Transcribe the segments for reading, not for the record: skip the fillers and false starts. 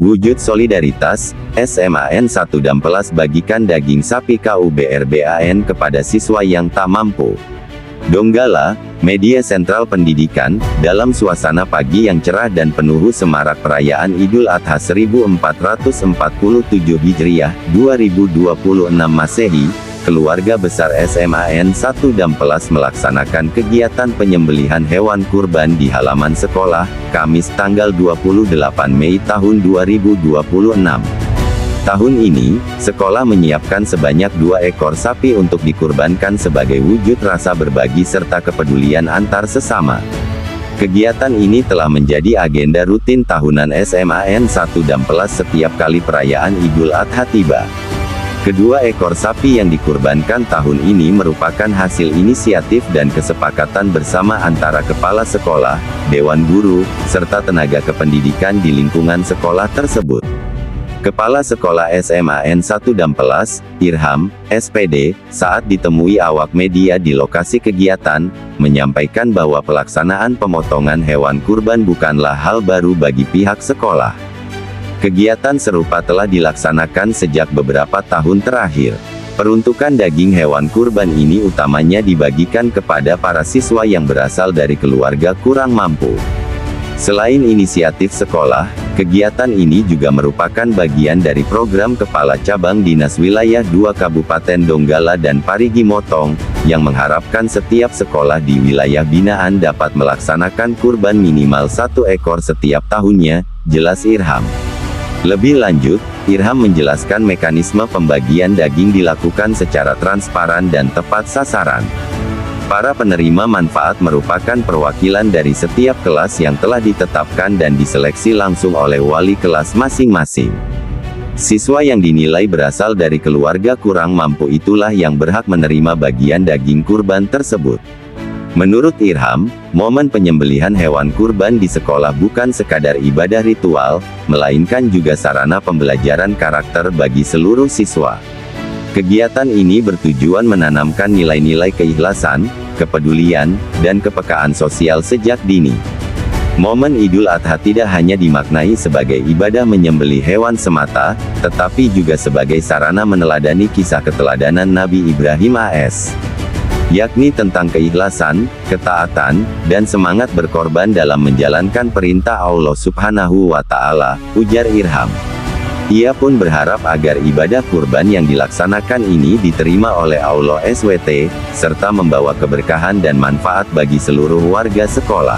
Wujud solidaritas, SMAN 1 Dampelas bagikan daging sapi KUBRBAN kepada siswa yang tak mampu. Donggala, media sentral pendidikan, dalam suasana pagi yang cerah dan penuh semarak perayaan Idul Adha 1447 Hijriah, 2026 Masehi, keluarga besar SMAN 1 Dampelas melaksanakan kegiatan penyembelihan hewan kurban di halaman sekolah, Kamis tanggal 28 Mei tahun 2026. Tahun ini, sekolah menyiapkan sebanyak 2 ekor sapi untuk dikurbankan sebagai wujud rasa berbagi serta kepedulian antar sesama. Kegiatan ini telah menjadi agenda rutin tahunan SMAN 1 Dampelas setiap kali perayaan Idul Adha tiba. Kedua ekor sapi yang dikurbankan tahun ini merupakan hasil inisiatif dan kesepakatan bersama antara kepala sekolah, dewan guru, serta tenaga kependidikan di lingkungan sekolah tersebut. Kepala Sekolah SMAN 1 Dampelas, Irham, SPD, saat ditemui awak media di lokasi kegiatan, menyampaikan bahwa pelaksanaan pemotongan hewan kurban bukanlah hal baru bagi pihak sekolah. Kegiatan serupa telah dilaksanakan sejak beberapa tahun terakhir. Peruntukan daging hewan kurban ini utamanya dibagikan kepada para siswa yang berasal dari keluarga kurang mampu. Selain inisiatif sekolah, kegiatan ini juga merupakan bagian dari program Kepala Cabang Dinas Wilayah 2 Kabupaten Donggala dan Parigi Motong, yang mengharapkan setiap sekolah di wilayah binaan dapat melaksanakan kurban minimal 1 ekor setiap tahunnya, jelas Irham. Lebih lanjut, Irham menjelaskan mekanisme pembagian daging dilakukan secara transparan dan tepat sasaran. Para penerima manfaat merupakan perwakilan dari setiap kelas yang telah ditetapkan dan diseleksi langsung oleh wali kelas masing-masing. Siswa yang dinilai berasal dari keluarga kurang mampu itulah yang berhak menerima bagian daging kurban tersebut. Menurut Irham, momen penyembelihan hewan kurban di sekolah bukan sekadar ibadah ritual, melainkan juga sarana pembelajaran karakter bagi seluruh siswa. Kegiatan ini bertujuan menanamkan nilai-nilai keikhlasan, kepedulian, dan kepekaan sosial sejak dini. Momen Idul Adha tidak hanya dimaknai sebagai ibadah menyembelih hewan semata, tetapi juga sebagai sarana meneladani kisah keteladanan Nabi Ibrahim AS. Yakni tentang keikhlasan, ketaatan, dan semangat berkorban dalam menjalankan perintah Allah Subhanahu wa Ta'ala, ujar Irham. Ia pun berharap agar ibadah kurban yang dilaksanakan ini diterima oleh Allah SWT, serta membawa keberkahan dan manfaat bagi seluruh warga sekolah.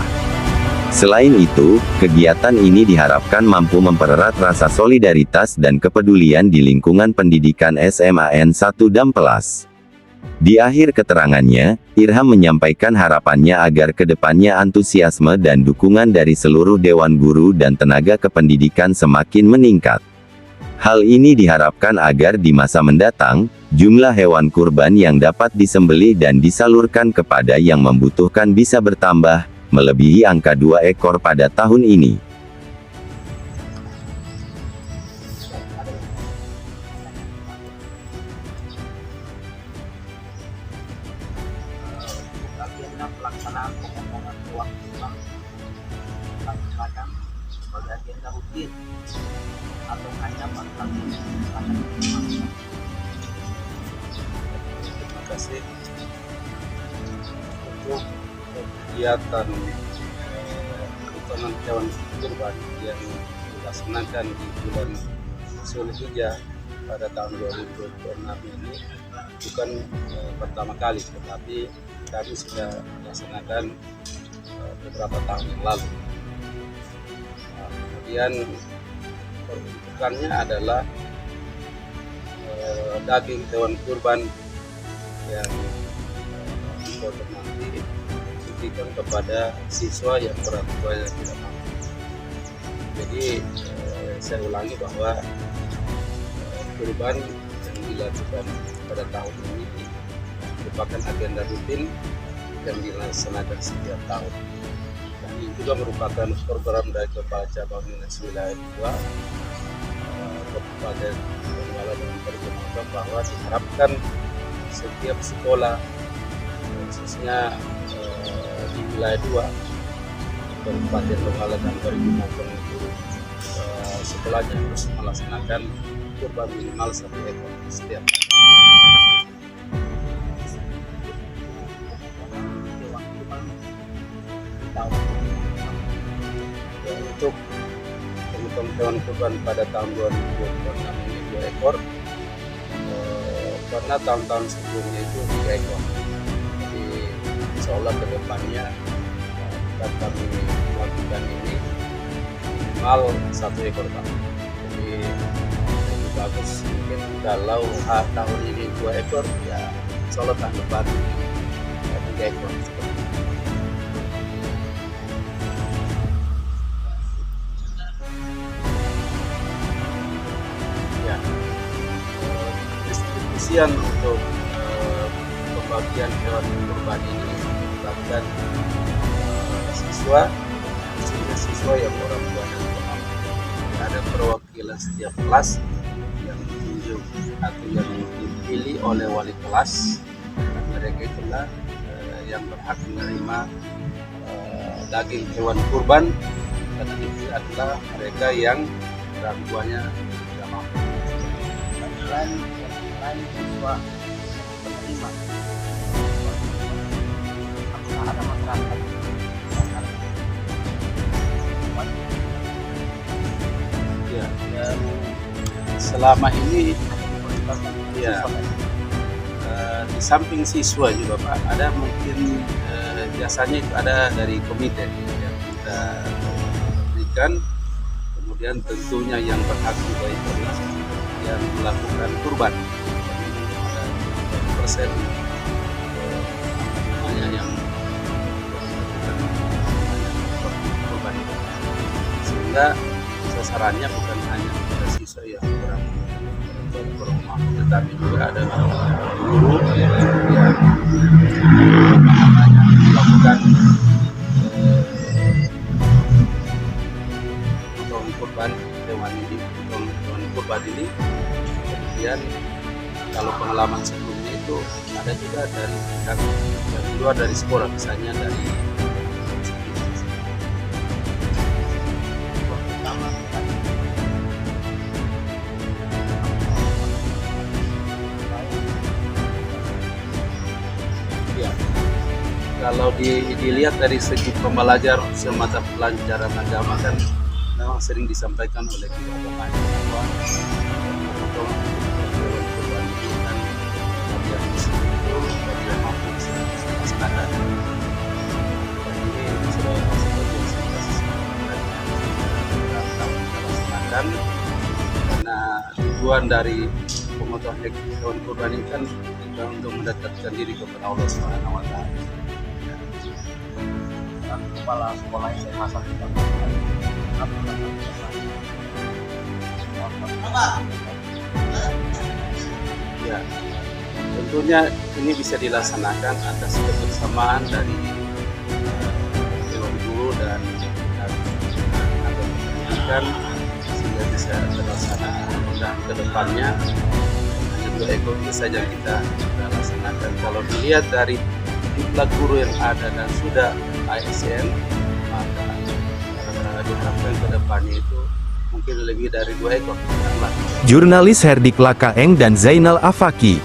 Selain itu, kegiatan ini diharapkan mampu mempererat rasa solidaritas dan kepedulian di lingkungan pendidikan SMAN 1 Dampelas. Di akhir keterangannya, Irham menyampaikan harapannya agar kedepannya antusiasme dan dukungan dari seluruh dewan guru dan tenaga kependidikan semakin meningkat. Hal ini diharapkan agar di masa mendatang, jumlah hewan kurban yang dapat disembelih dan disalurkan kepada yang membutuhkan bisa bertambah, melebihi angka 2 ekor pada tahun ini. Agenda pelaksanaan pemotongan hewan kurban dilaksanakan sebagai agenda rutin atau hanya pada Terima kasih untuk kegiatan pemotongan hewan kurban yang dilaksanakan di bulan Zulhijjah pada tahun 2026 ini bukan pertama kali, tetapi kami sudah melaksanakan beberapa tahun yang lalu. Kemudian peruntukannya adalah daging hewan kurban yang dipotong nanti diberikan kepada siswa yang orang tuanya tidak mampu. Jadi saya ulangi bahwa kurban yang dilakukan pada tahun ini merupakan agenda rutin yang dilaksanakan setiap tahun. Dan ini juga merupakan program dari Kepala Cabang Dinas Wilayah 2 Kabupaten Donggala dan Parigi Motong bahwa diharapkan setiap sekolah, khususnya di wilayah 2 Kabupaten Donggala dan Parigi Motong itu sekolahnya harus melaksanakan kurban minimal 1 ekor setiap hari. hewan kurban di tahun Ya, untuk pemotongan hewan kurban pada tahun 2026 ini 2 ekor, karena tahun-tahun sebelumnya itu 3 ekor. Jadi insya Allah ke depannya akan kami melakukan ini minimal 1 ekor Pak. Jadi lebih bagus mungkin kalau tahun ini 2 ekor, ya insya Allah tahun depan 3 ekor. Ya, distribusian untuk pembagian hewan kurban ini dilakukan siswa yang orang tuanya mampu. Ada perwakilan setiap kelas yang ditunjuk atau yang dipilih oleh wali kelas. Mereka itulah yang berhak menerima daging hewan kurban, dan itu adalah mereka yang orang tuanya tidak mampu. selain siswa penerima, apakah ada masyarakat Ya, dan selama ini ya, di samping siswa juga Pak, ada mungkin biasanya itu ada dari komite yang kita berikan, kemudian tentunya yang berhak juga itu adalah yang melakukan kurban. Ada 20% yang kurban, sehingga sasarannya bukan hanya pada siswa yang kurang mampu, tetapi juga ada guru yang melakukan potongan kurban hewan ini. Kemudian kalau pengalaman sebelumnya itu ada juga dari pihak yang di luar dari sekolah, misalnya dari kalau dilihat dari segi pembelajar semata pelajaran agama kan memang sering disampaikan oleh kedua agamanya bahwa pemotongan hewan kurban ini kan bagian muslim itu bagian mampu dilaksanakan. Dan ini sudah sebagian dilaksanakan karena tujuan dari pemotongan hewan kurban ini kan juga untuk mendekatkan diri kepada Allah Subhanahu wa Ta'ala. kepala sekolah yang masa kita Ya, tentunya ini bisa dilaksanakan atas kebersamaan dari dewan guru dan tenaga pendidikan, sehingga bisa terlaksana. Dan ke depannya hanya 2 ekor ini saja kita laksanakan. Kalau dilihat dari jumlah guru yang ada dan sudah ASN, maka diharapkan ke depannya itu mungkin lebih dari 2 ekor. Jurnalis Herdik Lakaeng dan Zainal Afaki